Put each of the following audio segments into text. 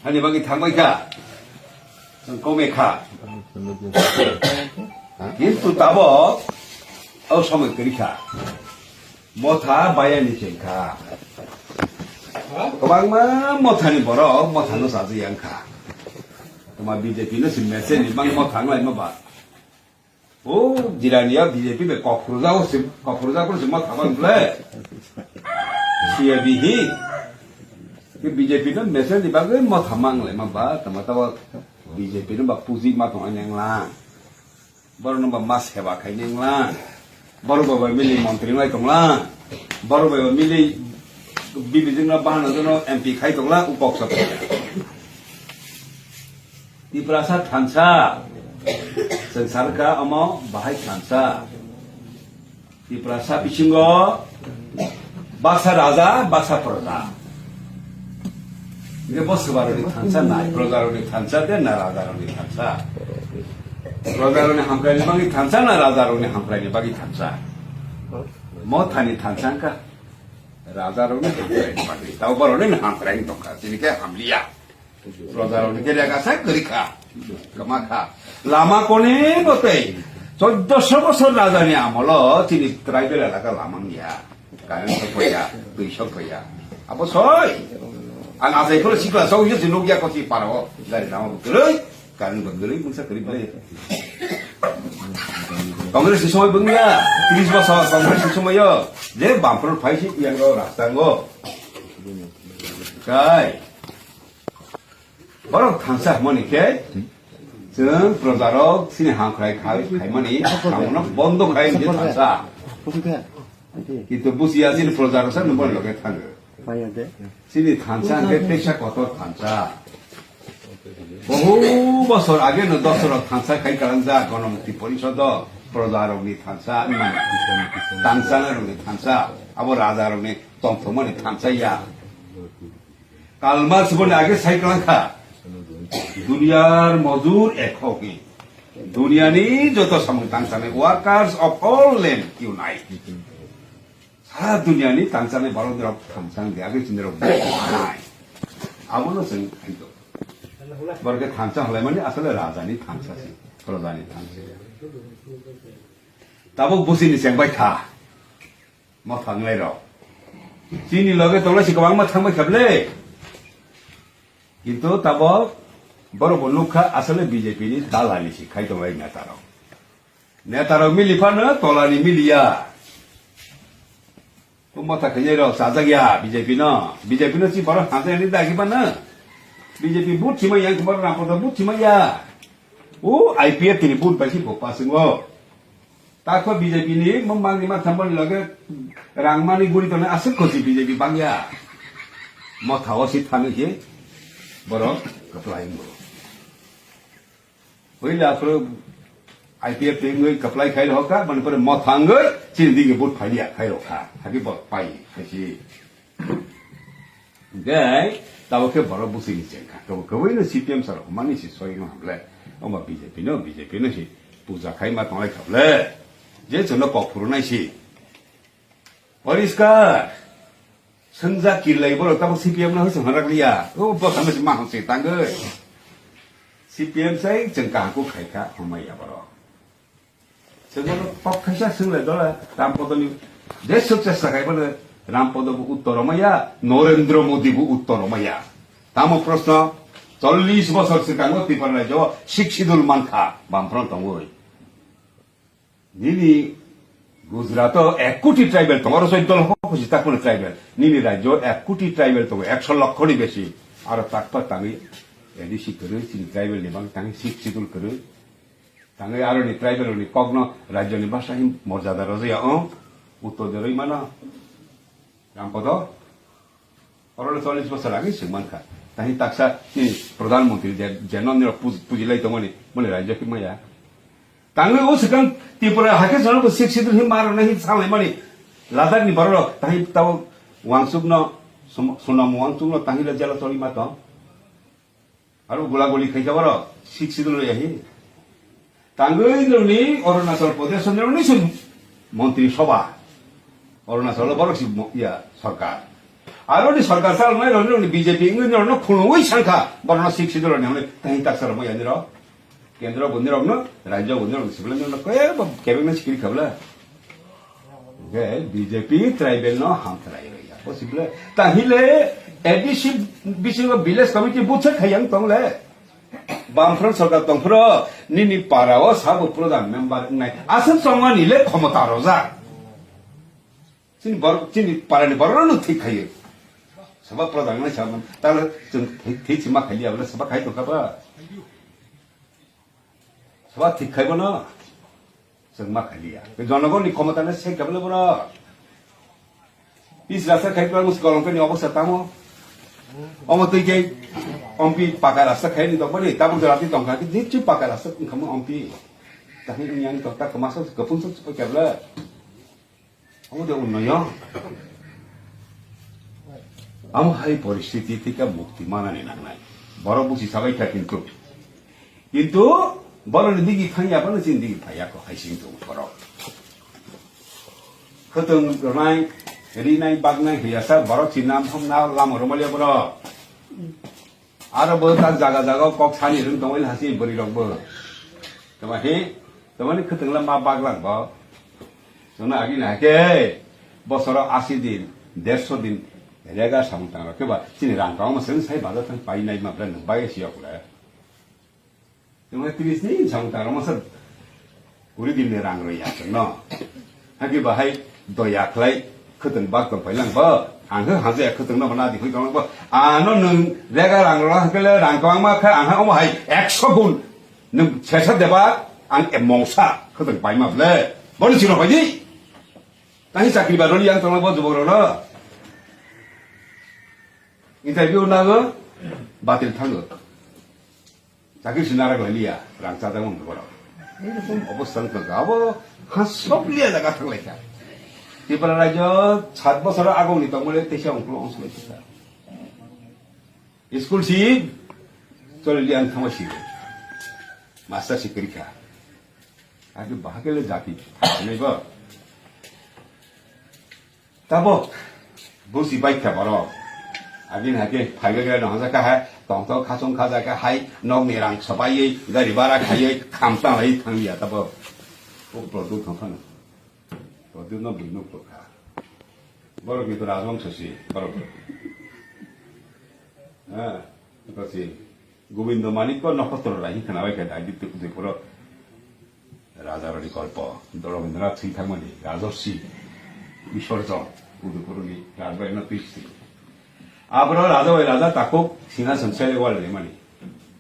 Hani bagi thamai ka, kome ka. কিন্তু tabo, au samai keri ka. Motha bayani chen ka. Kobang ma motha ni borok, motha no saji yang ka. Tuma BJP no simese ni bang motha no ai ma ba. Oh, jirania BJP be kokruza ko motha bang ble. Siya bihi. Cái BJP nó mẹ sẽ đi bác ấy mà thầm ăn lại mà bà tao tao BJP nó bác puji mà thằng anh em la baru nó bác mas heba khai anh la baru bác milih menteri lại tông la baru bác milih BJP nó ban nó MP khai tông la upok sab di prasat thansa sansar ka amo bahai thansa di prasat bisingo baksa raja baksa praja 이게 버스바로니 탄차 나이 프로다로니 탄차 된 나라다로니 탄차 프로다로니 한프라니 바기 탄차 나라다로니 한프라니 바기 탄차 못하니 탄차인가 라다로니 한프라니 바기 타오바로니 한프라니 똑같아 이게 함리야 프로다로니 게려가서 그리카 그마카 라마코니 뭐때 1400 রাজধানী আমল তিনি tribal এলাকা লামাংইয়া গায়ন সফয়া দুই সফয়া অবশ্যই Ang asay ko sikla so yun sinugya ko si paro dari nama betul kan betul mungsa kerib le Kongres semua bengya 30 basa kongres semua yo je bampur phai si yang go rastango kai baru thansa moni ke jeung prodarok sini hangkrai khai mani kamu bondo khai je thansa itu busia sini prodarok sa nomor loge thang sini thansa ke pesha kotor thansa বহু বছর আগে ন 10 thansa khai karanja গণমুক্তি পরিষদ প্রজারগ্নি thansa মানে তাংসানারগ্নি thansa abo রাজারগ্নি তন্থমনি thansa ya কালমা জীবনে আগে সাইক্লাঙ্কা দুনিয়ার মজুর এককি দুনিয়ানি যত সামু তাংসানে workers of all land unite সারা দুনিয়ানি তাংসানে ভারতের থামসাং আগে চিনের নাই আবনো जों খাইতো বর্গে থামসা হলে মানে আসলে রাজানি থামসাসি প্রজানি থামসা তাবো বুঝিনি চেংবাই থা ম থাংলাই র চিনি লগে তোলা সিকবাং ম থাংবাই খাবলে কিন্তু তাবো বড় বনুখা আসলে বিজেপি নি দালালি সি খাইতো বাই নেতারাও মিলিফানো তলানি মিলিয়া মতা খাইয়ে র সাজাগিয়া বিজেপি নো সি বড় হাজানি দাগিবা না বিজেপি বুট সিমা yang kemarin rapor buat cima ya IPF ini buat pasti popa semua takut BJP ini membangi macam mana lagi rangmani guri tu nak asal kosi BJP bangya mau tahu sih thani je baru apply baru boleh after IPF tinggal apply khai roka mana pada mau thanggai ciri tinggi buat khai dia khai roka hagi buat pai kasi okay tahu ke baru busi ni cengkah. Kalau kau ini CPM sara, mana sih soal ini hamle. Oma BJP no sih puja kai mat nolai hamle. Jadi cuma kau purunai sih. Oriska, senja kilai baru tahu CPM no harus hendak liya. Oh, bos sampai semah sih tangga. CPM saya cengkah aku kai ka hamai ya baru. Sebenarnya pop kasih sengai dola. Rampodo ni, jadi sukses sakai baru. রামপদবু উত্তরময়া নরেন্দ্র মোদীবু উত্তরময়া তাম প্রশ্ন 40 বছর সিকাঙ্গ ত্রিপুরা রাজ্য শিক্ষিদুল মানখা বামফ্রন্ট তঙ্গই নিনি গুজরাট 1 কোটি ট্রাইবেল তোমার 14 লক্ষ খুশি তাকুন ট্রাইবেল নিনি রাজ্য 1 কোটি ট্রাইবেল তো 100 লক্ষনি বেশি আর তাকপা তামি এডিসি করে সিন ট্রাইবেল নিবাং তাঙ্গি শিক্ষিদুল করে তাঙ্গি আর নি ট্রাইবেল নি কগ্ন রাজ্যনি ভাষা হি মর্যাদা রজয়া উত্তর দেরই মানা রামপদ পরলে 40 বছর আগে সুমানখা তাহি তাকসা প্রধানমন্ত্রী জেনন্দ্র পুজিলাই তো মনে রাজ্য কি মায়া তাঙ্গে ও সিকাং ত্রিপুরা হাকে জনক শিক্ষিত হি মার নাহি সালাই মানে লাদাখ নি বড় তাহি তাও ওয়াংসুক ন সোনাম ওয়াংসুক ন তাহি জেলা চলি মাত আর গোলাগুলি খাইছা বড় শিক্ষিত লই আহি তাঙ্গে লনি অরুণাচল প্রদেশ নি মন্ত্রী সভা অরুণাচল বড় ইয়া সরকার 아로니 설ಕಾರ 살면 오늘 BJP 인근으로는 खुनुई 상카 버너 식시들로 내는 당이 딱서로 뭐 아니라 केंद्र bundir ogno राज्य bundir ogno sibla no ko e kebek na sikiri kabla ge BJP tribal no ham trai ya possible tahile addition bisigo village committee butha khayang tongle bamfront sarkar tongfro nini parao sabo prodan member nai asan songani le khomata roja chini parani borno thik khaye saba prodan na chaman tal thik chima khali abla saba khai to kaba সবা ঠিক খাইব না जोंमा खालिया জনগণনি ক্ষমতানে সে কেবলে বড় piece রাস্তা খাইতে মুস গলমকে অবস্থা তামো অমতই কে অম্পি পাকা রাস্তা খাইনি দবনি তাবু রাতি দংকা কি দিচ্ছি পাকা রাস্তা খামো অম্পি তাহি ইনিয়ানি তক্তা কমাস গপুন সব কেবলে আমাদের উন্নয়ন আম হাই পরিস্থিতি থেকে মুক্তি মানানি নাংনাই বড় বুঝি সবাই কিন্তু বড় দিকে থাকি আপনার চিন দিকে ভাইয়াকে হাইসিং তো করো খতম রনাই রিনাই বাগনাই হইয়াসা বড় চিনাম হামনা লাম রমালিয়া বড় আর বড় তার জায়গা জায়গা কক সানি রং দমাইল হাসি বরি রংবো তোমা হে তোমানি খতংলা মা বাগলাং বা जोंना आगि नाके बसर 80 दिन 150 दिन रेगा सामतां केबा चिनि रांगाव मसन साइ बाजा थां पाइनाय माब्ला नबाय सियाखुला जोंना 30 नि सामतां मसन उरि दिन रां रया न हागि बाहाय दयाख्लाय खोतन बाग दं पाइलां बा आंहो हाजे खोतन न बना दिखै दं बा आनो नों रेगा रां र हाकेले रांगाव मा खा आंहा अमाहाय 100 गुण नों सेसा देबा आं एमौसा खोतन पाइ माब्ले बनि सिनो बायदि ताहि चाकरि बारनि आं तंलाबो जुबरनो इंटरभिउ नागो बातिल थाङो चाकरि सिनारा गलिया रांचादा मन बर एरकम अवस्था गाबो हासबलिया जागा थांलायखा त्रिपुरा राज्य 7 বছর আগौनि तंमले तेसा अंकल अंसलायखा स्कुल सि चलिलियान थांबासि मास्टार सिकरिखा आगे बाहागेले जाति थानायबो ताबो बुसि बाइखा बर आगिन हाके फाइगेगा नहाजा का है तंतो खासं खाजा का हाय नग निरां सबायै गारि बारा खायै खामता है थांलिया ताबो ओ प्रदुत थांफानो प्रदुत न बिनु पखा बर बितो राजवं ससि बर तसे गोविंद मानिक नक्षत्र राहि खोनाबाय का दायित्व उदयपुर राजारानि गल्प दरबेन्द्रनाथ थैथांमोननि राजर्षि बिसर्जन उदयपुरनि राजबारिनो तुइस्ति आब्रो राजाबाय राजा ताको सिंहासन सेलेवाले माने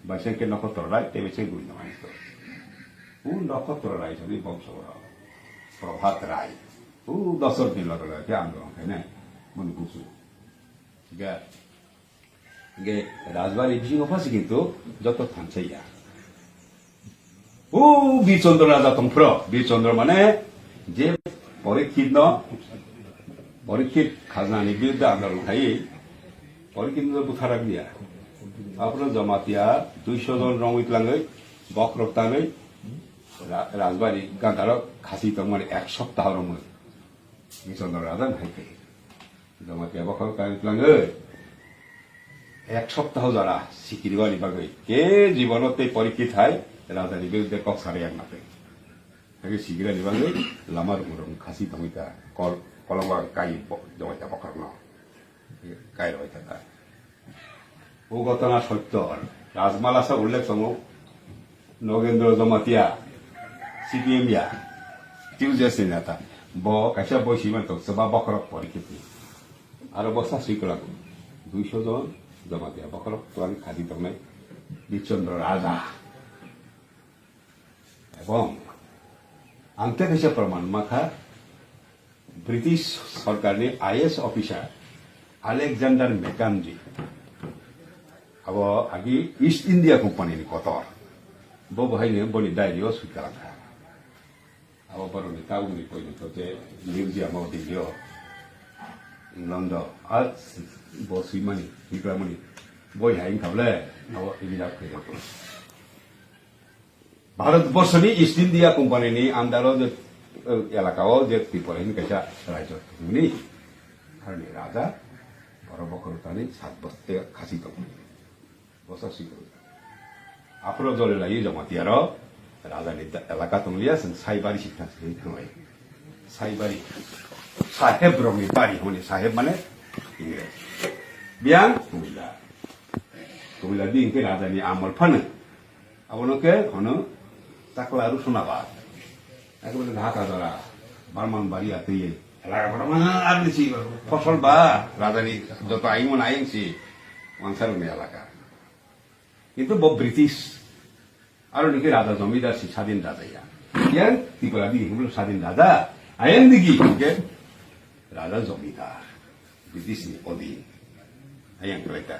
बाइसेंके नक्षत्र राय तेबेसे गुइनो मानितो उ नक्षत्र राय जनि बंशवर प्रभात राय उ दशरथ दिन लगला के आन्दोलन हैन मन बुझु गा गे राजबारी बिसिङो फासि किन्तु जत थांसैया ও বীরচন্দ্র রাজা তংফ্র বীরচন্দ্র মানে যে পরীক্ষিত খাজনানি বিরুদ্ধে আন্দোলন খাই পরীক্ষিত বুথারাগলিয়া আপনার জমাতিয়া 200 জন রঙিতলাঙै বক্রক্তাङै রাজবাড়ি গান্ধার খাসি তংমানে 1 সপ্তাহ রমो বীরচন্দ্র রাজা হাইকে জমাতিয়া বক্রক্তাङै 1 সপ্তাহ যারা সিকিরিবানি বাগै কে জীবনতে পরীক্ষিত হয় राजानि बिरुद्धে কক সারিয়াং নাতে আগে সিগিরা নিবাঙ্গে লামার মুরং খাসি তমিতা কলমা কাই জমাইতা বকরন কাই রইতা ও ঘটনা সত্য রাজমালাসা উল্লেখ সম নগেন্দ্র জমাতিয়া সিপিএমিয়া টিউজেসি নেতা ব কাইসা বইসিমান তো সবা বকরক পরিকিতি আর বসা শ্রীকলাক 200 জন জমাতিয়া বকরক তোয়ান খাসি তমে বীরচন্দ্র রাজা এবং আন্তর্জাতিক প্রমাণ মাখা ব্রিটিশ সরকারের আইএস অফিসার আলেকজান্ডার মেকানজি अब आगे ईस्ट इंडिया कंपनी कतर बो बहायनो बनि डायरियाव सुइखालांखा अब बरनि टाउननि पयनो जे मिउजियामाव दिलियो इंग्लैंड आ बो सुइमानि निग्रामनि बय हायिं खाबले अब इबिला फैयो भारतवर्षनि ईस्ट इंडिया कंपनी आन्दाराव जे एलाकाव जे त्रिपुरानि कायसा राज्य नि राजा 버럭버럭하니 삿버스때가 가시던 버섯이고 앞으로 저를 나이 좀 어디야로 라자니 엘라카 동리아슨 사이바리 식탁 생각해 사이바리 사헤브롱이 바리 호니 사헤브만에 이게 미안 동일라 딩게 라자니 아몰 파는 아보노게 어느 딱라루 수나바 একবারে ঢাকা ধরা বারমান বাড়ি আছে এলাকা আর বেশি ফসল বা রাজধানী যত আইমন আইনছি ওয়ানসারুনি এলাকা কিন্তু ব্রিটিশ আরো নাকি রাজা জমিদার স্বাধীন রাজা ইয়ান ত্রিপুরা দিকে স্বাধীন রাজা আইন দিকে রাজা জমিদার ব্রিটিশ অধীন আইন কলেটা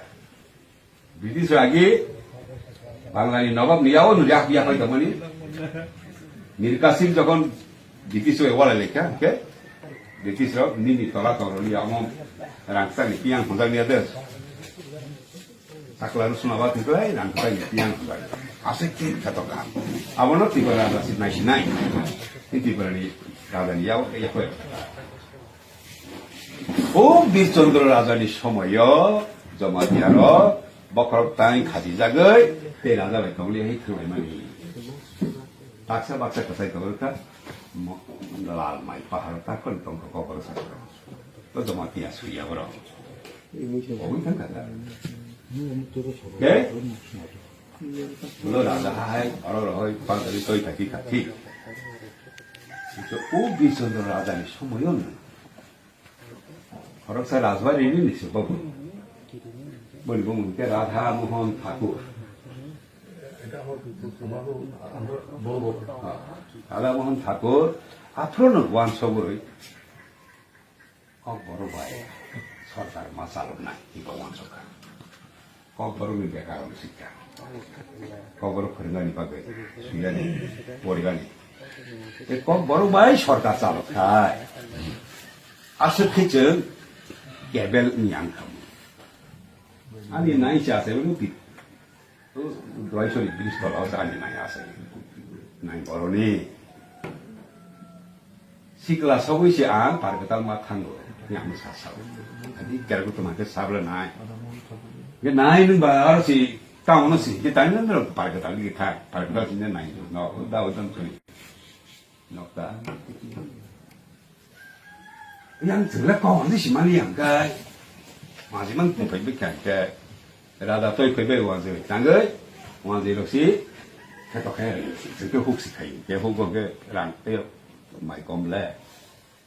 ব্রিটিশ আগে বাংলানি নবাব নিয়াও নুরিয়া বিয়া হয় তেমনি মীর কাসিম যখন ব্রিটিশ হয়ে বলে লেখা ওকে ব্রিটিশ নিনি তলা তরলি আমম রাংসানি পিয়াং হজার নিয়ে দেশ sakla rusuna ba tiklai nang kai piang kai asik ki katoka abono tibara rasit nai sinai tibara ni রাজধানী যাও এই হয়ে ও বীরচন্দ্র রাজধানী সময় জমা দিয়ার বখর তাই খাজি জাগৈ তে রাজা ভাই কমলি এই থৈ মানি বাক্সা বাক্সা কথাই কবরকা লাল মাই পাহাড় তাকন তঙ্ক কবর সাকর তো জমা দিয়া সুইয়া বড় ওই থাকা কে বলো রাজা হাই অরর হয় পাঁচরি তৈ থাকি খাতি ও বীরচন্দ্র রাজধানী সময় না হরকসা রাজবাড়ি নিছে বাবু বলবো মুখে রাধা মোহন ঠাকুর রাধা মোহন ঠাকুর আফ্রন ওয়ান সবই কক বড় ভাই সরকার মাসাল নাই ওয়ান সরকার কক বড় বেকার শিক্ষা কক বড় ফরিগানি পাবে সুইগানি পরিগানি কক বড় ভাই সরকার চালক খায় আসে খেয়েছে কেবেল নিয়াং খাম আমি নাই আছে বলি তো 230 তলা আমি নাই আছে নাই বড়নি সিকলা সবইছে আং পারবেতাল মা থাঙ্গো আমি সাসাও আদি কেরগো তোমাকে সাবলে নাই গে নাই নু বারসি তাওনো সি কে তাই না পারবেতাল গে থাক পারবেতাল সিনে নাই ন দাও দন করি নকটা yang jelek kau nanti si mana yang kai, masih mang tu pergi kan kai, rada tu pergi wan je, tangga wan je losi, kita kai, jadi hook si kai, dia hook kau ke rang, dia mai kom le,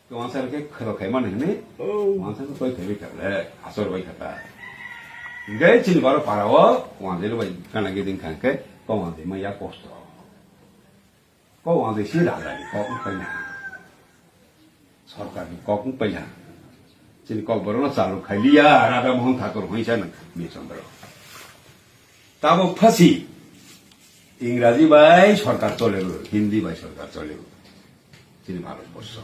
kau wan saya ke kita kai mana ni, wan saya tu pergi kan le, asal pergi kata, jadi cini baru parawa, wan je losi kan lagi dengan kai, kau wan je maya posto, kau wan je si rada ni, kau pergi na. সরকার cock পাইয়া তিনি cock বড় চালু খাইলিয়া রাধা মোহন ঠাকুর হইছেন বীরচন্দ্র তাবো ফাঁসি ইংরাজি by সরকার চলে Hindi by সরকার চলে তিনি ভারতবর্ষ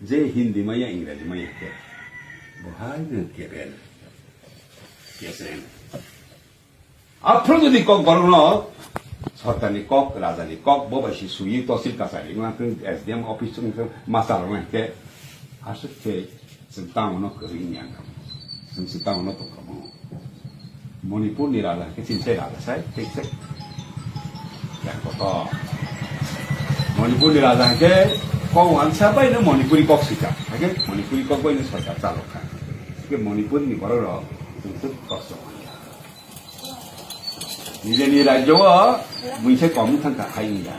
যে হিন্দি মাইয়া ইংরাজি মাইয়া কে বহাই কেবেল কেসেন আপনার যদি কক বড় সরকারি কক রাজানি কক ববাসি সুই তহসিল কাছারি মাকে এসডিএম অফিস মাসাল মাকে আসছে তাওনো করিনিয়াং সে তাওনো তো কম মণিপুর নি রাজা কে চিনছে রাজা সাই ঠিকছে দেখো তো মণিপুর নি রাজা কে কক ওয়ানসা পাই না মণিপুরি কক শিকা থাকে মণিপুরি কক পাই না সরকার চালক খান কে মণিপুর নি বড় কিন্তু কষ্ট নিজেনি রাজ্য বইছে কম থাকা হাইঙ্গা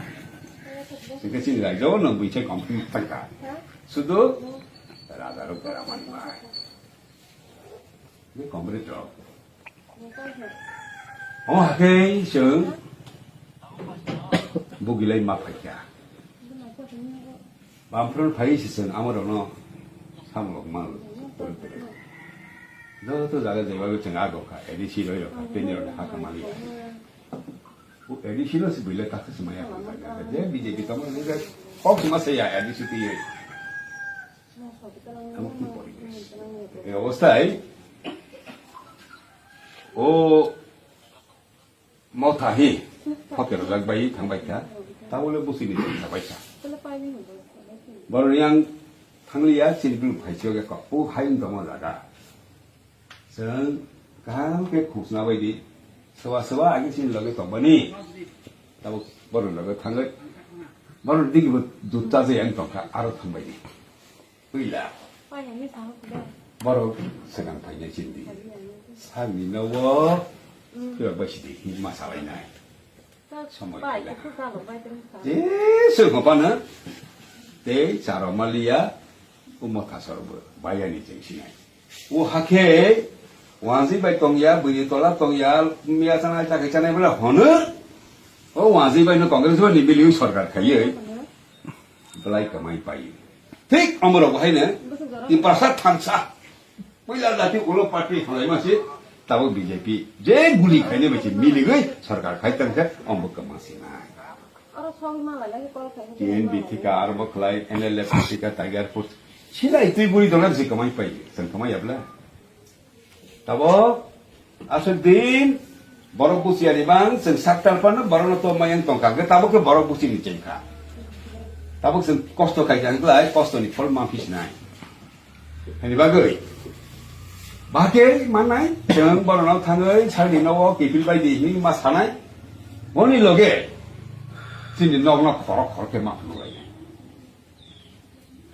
সেকে রাজ্য না বইছে কম থাকা শুধু রাজার পেরামানি মাই কমপ্লিট জব ও হাকে সং বুগিলাই মা ফাইকা বামফ্রন ফাইছিসন আমার ন সামলক মাল যত জায়গা যাইবাগো जों আগোখা এডিসি রই রখা পেনির হাকা মালি এডিসি নসি বইলে তাকে সময়া পাতা যে বিজেপি তো মানে যে কক মাসে ইয়া এডিসি তি আমার কি পরিবেশ এই অবস্থায় ও মথাহি হকের লাগবাই থাংবাইকা তাহলে বসিনি থাকবাইকা বড় ইয়াং থাংলিয়া সিলবিল ফাইছিওগে ক ও হাইন দম লাগা जों गाहामके खुसना बायदि सोरबा सोरबा आगेसिन लगे दंबानि दाबो बर' लगे थाङो बर' दिगिबो दुता जाया दंखा आरो थांबायदि फैला बर' सिगां फैनाय सिन्दि सारनि न'आव फैबायसिदि मा सालायनाय समय जे सोरखौबानो दै जारमालिया उमथासरबो बायानि जेंसिनाय उ हाखे वाजी बाय तंया बुनि तला तंया मिया जानाय थाखाय जानाय बला हनो ओ वाजी बायनो कांग्रेस बा निबिलिउ सरकार खायो बलाय कमाई पायो ठीक अमरो बहायनो इ पासा थांसा पहिला जाति उलो पार्टी हलाय मासे ताबो बीजेपी जे गुली खायने बचे मिलिगै सरकार खायतंसे अम्ब कमासिना TNB थिका आरबो खलाय NLF थिका टाइगर फोर्स छिलाय तुइ बुरी दलार जे कमाई पायो जों कमायाब्ला ताबो आसल दिन बरफ बुसियानि बां जों साक्तालपानो बरनो तो मायन तंखागे ताबो के बरफ बुसिनि चेंखा ताबो जों कष्ट खायजांलाय कष्टनि फल माफिसनाय हेनि बागै बाके मानाय जों बरनाव थाङै सारनि न'आव केपिल बायदि नि मा सानाय बनि लगे सिनि न'ना खरक खरके मा फुलाय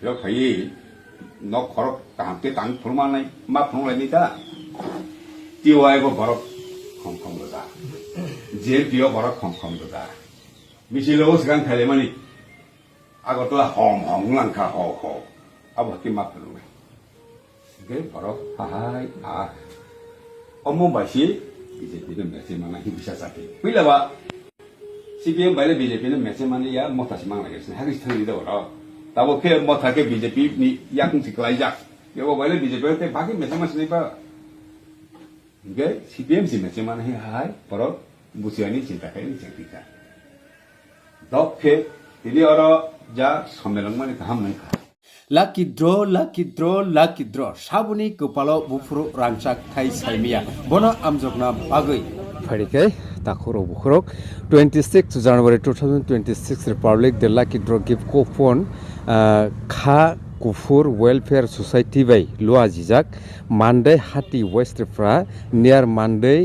बेयाव फायै न' खरक तांते तां फुलमानाय मा फुलायनि दा तिवायबो बरफ खम लगा जे पियो बरफ खम लगा मिसिलो सिगां थाले मानि आगतला हम लांखा ह अब कि मा फुलाय गे बरफ हाय आ अमो बायसि बीजेपी ने मेसे माना हि बिसा जाति फैलाबा CPM बायले बीजेपी ने मेसे माने या मथासि मांलायगासिनो हागिस थांनि दर दाबो के मथाके बीजेपी नि याकुं सिखलायजा बेव बायले बीजेपी ते बाकी मेसे मासिनि बा गे CPM सि मेसे माने हि हाय बरफ बुसियानि चिंता खायनि चिंता दखे दिनि अर जा सम्मेलन माने गाहाम नंखा Lucky draw sabuni kepala bufuru ransak thai saimia bono amjokna bagai pharikai takhoro bukhurok 26 January 2026 Republic the lucky draw gift coupon kha kufur welfare society by luajijak Monday hati westfra near Monday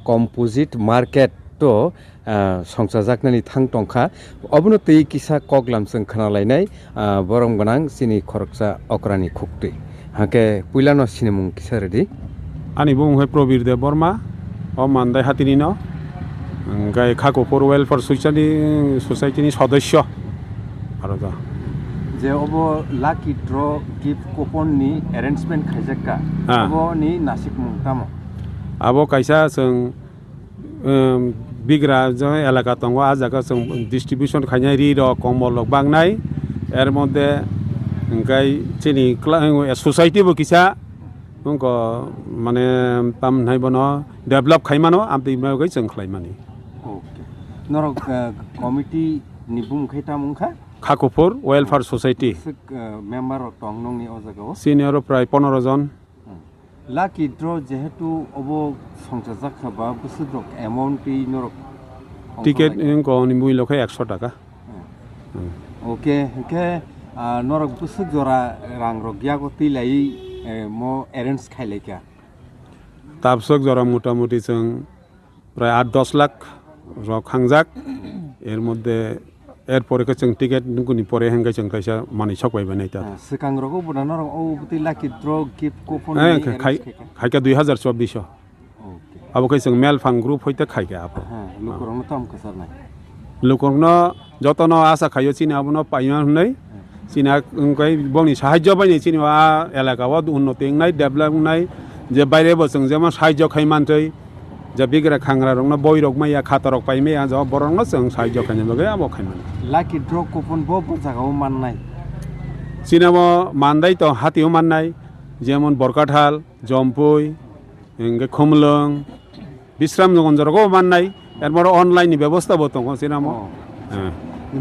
composite market to সংসাজাকনানি थां टंखा अबनो तै किसा कगलामसं खनालायनाय बरम गनां सिनि खरकसा अक्रानि खुक्ति हाके पुइलानो सिनेमुं किसा ready आनि बुंहे प्रबीर देव Burma अ मान्दाय हातिनि न गाय खाकोफर welfare सोसाइटिनि सदस्य आरो दा जे अबो लाकी ड्र गिफ्ट कुपन नि अरेन्जमेन्ट खायजाका अबो नि नासिक मुंताम आबो कायसा जों बिग्रा जो एलाका दङ आ जागा जों डिस्ट्रिबिउशन खायनाय रिर कमल बांनाय एर मध्य गाय चिनि सोसाइटिबो किसा उनको माने पाम नाय बनो डेभलप खायमानो आमदै मागै जों खायमानि ओके नरक कमिटि नि बुंखैता मुंखा खाकोफर वेलफेयर सोसाइटी मेम्बर दं नंनि अ जागाव सिनियर प्राय 15 जन लाकी ड्र जेहेतु अबो संसार खाबा बुसुद्रक अमाउन्ट नरक टिकेट इनको मुल्यखै 100 टाका ओके के नरक बुसु जरा रां रगियागो तिलाई मो अरेन्ज खायलायका ताबसक जरा मोटामुटी जों प्राय 8-10 लाख र खांजाक एर मध्य एरपरे के जों टिकेट गुनि परे हेंगाय जों खायसा मानि सकबाय बानायता सिकां रगो बुदान र औ बुति लाकी ड्र गिफ्ट कुपन खायका 2024 ओके अब के जों मेल फां ग्रुप होइते खायका आप लोकरनो तम कसरनाय लोकरनो जतन आशा खायो चिनि आबनो पाइमान नै चिना उनकै बंनि साहाय्य बायनि चिनि आ एलाकाव उन्नति नाय डेभलप नाय जे बायरे बसं जेमा साहाय्य खायमानथै जे बिग्रा खांग्रा रंना बयरक माया खातरक पाइमे आ ज बरंनो जों साहाय्य खायनो लगे आबो खायमान लाकी ड्र कुपन बो जागाव माननाय चिनामो मानदाय तो हातिव माननाय जेमन बरकाठाल जमपुय इंगे खमलং बिश्राम जगनजरगो माननाय एरमर अनलाइन नि व्यवस्था बो दङ चिनामो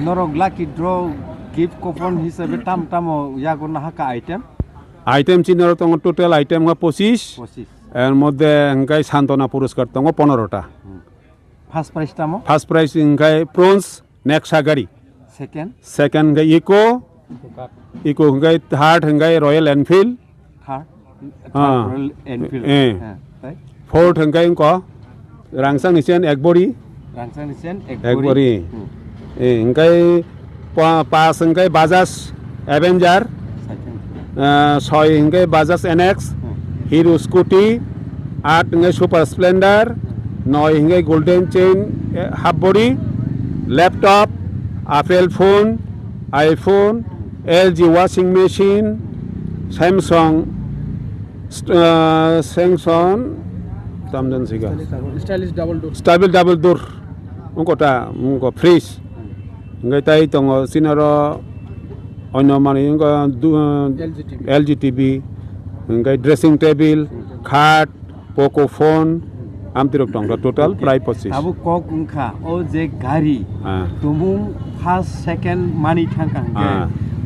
नरक लाकी ड्र गिफ्ट कुपन हिसाबै टाम यागो नाहाका आइटेम चिनार दङ टोटल आइटेम 25 এর মধ্যে এঙ্গাই সান্তনা পুরস্কার দङ 15টা ফার্স্ট প্রাইজ টামো ফার্স্ট প্রাইজ এঙ্গাই প্রন্স নেক্সা গাড়ি সেকেন্ড গাই ইকো এঙ্গাই থার্ড এঙ্গাই রয়্যাল এনফিল্ড Enfield Eh. তাই Ford hengkai engko rangsang ni chen ekbori রাংসাং নিছেন ekbori engkai pas engkai Bajaj Avenger soi engkai Bajaj NX Hero Scooty 8 engkai Super Splendor 9 engkai Golden Chain half body laptop Apple phone iPhone LG washing machine Samsung tamdan siga stabil double door ungko ta ungko fridge ngai tai tongo sinaro onno mani ungko LG TV ngai dressing table khat poco phone amtirok tong total প্রায় 25 Abu cock উংখা ও যে গাড়ি তুমুং first second মানি থাঙ্কা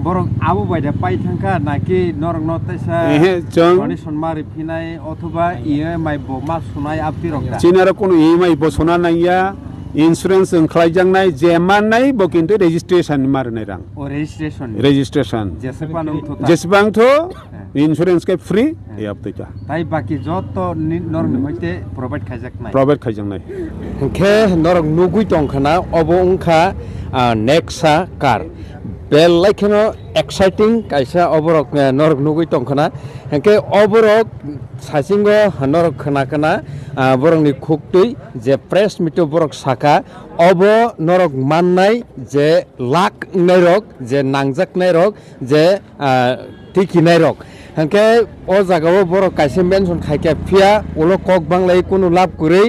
বরং আবু বাইদা পাই থাঙ্কা নাকি নরক নতাইসা donation মারি ফিনাই অথবা EMI বমা Sunai আপতি রকদা চিনারো কোনো EMI বসনা Naiya insurance খাইজাংনাই যেমানাই ব কিন্তু রেজিস্ট্রেশন মারনাই রাং ও রেজিস্ট্রেশন যেসবাং থো ইন্স্যুরেন্স কে ফ্রি এই আপতিটা তাই বাকি যত নরক হইতে প্রোভাইড খাইজাংনাই খে নরক নুগুই টংখানা অবো উংখা নেক্সা কার বেল লাইখেনো এক্সাইটিং কাইসা অবরক নরক নুগুই টংখানা হেকে অবরক সাইসিংগ নরক খানা বরংনি খুকতুই যে প্রেস মিটো বরক সাকা অব নরক মাননাই যে লাক নাইরক যে নাংজাক নাইরক যে টিকি নাইরক হেকে ও জাগাও বরক কাইসে মেনশন খাইকে ফিয়া ওলো কক বাংলাই কোনো লাভ করেই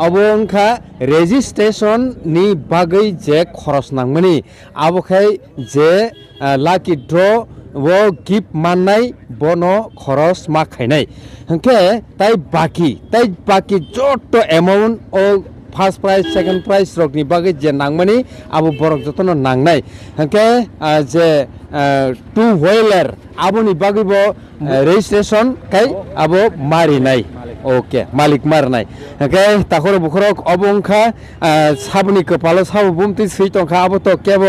অবংখা রেজিস্ট্রেশন নি বাগৈ যে খরচ নাংমানি আবখাই যে লাকি ড্র ও গিফট মাননাই বনো খরচ মা খাইনাই হেকে তাই বাকি যত অ্যামাউন্ট ও ফার্স্ট প্রাইজ সেকেন্ড প্রাইজ রকনি বাগৈ যে নাংমানি আবো বরক যতন নাংনাই হেকে যে টু হুইলার আবনি বাগৈব রেজিস্ট্রেশন কাই আবো মারি নাই ওকে মালিক মারনাই হেকে তাখর বুখরক অবংখা সাবনি কপালো সাবু বুমতি সুইতংখা আবো তো কেব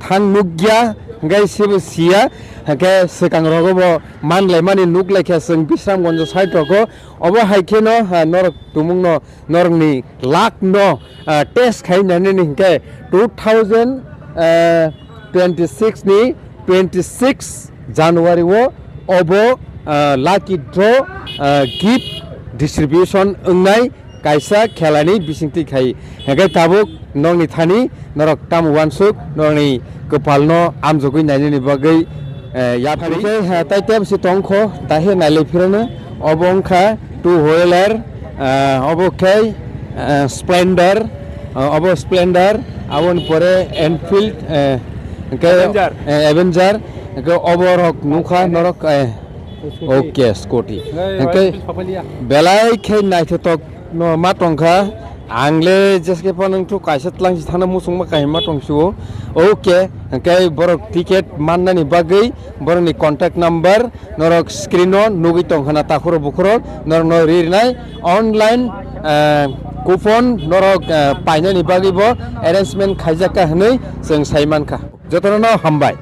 থান নুগিয়া gai sibu sia hake sekang rogobo manlai mani nuklaikha sing Bisramganj side roko obo haike no norok tumung no norok ni lak no test khainani ni hingke 2026 ni 26 January wo obo lucky draw gift distribution ungnai kaisa khelani bisingti khai hake tabuk nongni thani norok tam wansuk norni kepalno amjogui naini bagai ya phari tai tem si tongkho tahe nailai phirano obongkha two wheeler obokai splendor obo splendor abon pore Enfield Avenger ke oborok nukha norok okay scooty ke belai khei naithotok no matongkha angle jeske panang tu kaisa tlang si thana musung ma kai ma tongsu okay kai borok ticket mannani bagai borok ni contact number norok screen on nugi tongkhana takhoro bukhoro norok no rirnai online coupon norok painani bagai bo arrangement khaijaka hnei jeng saiman kha jotono hambai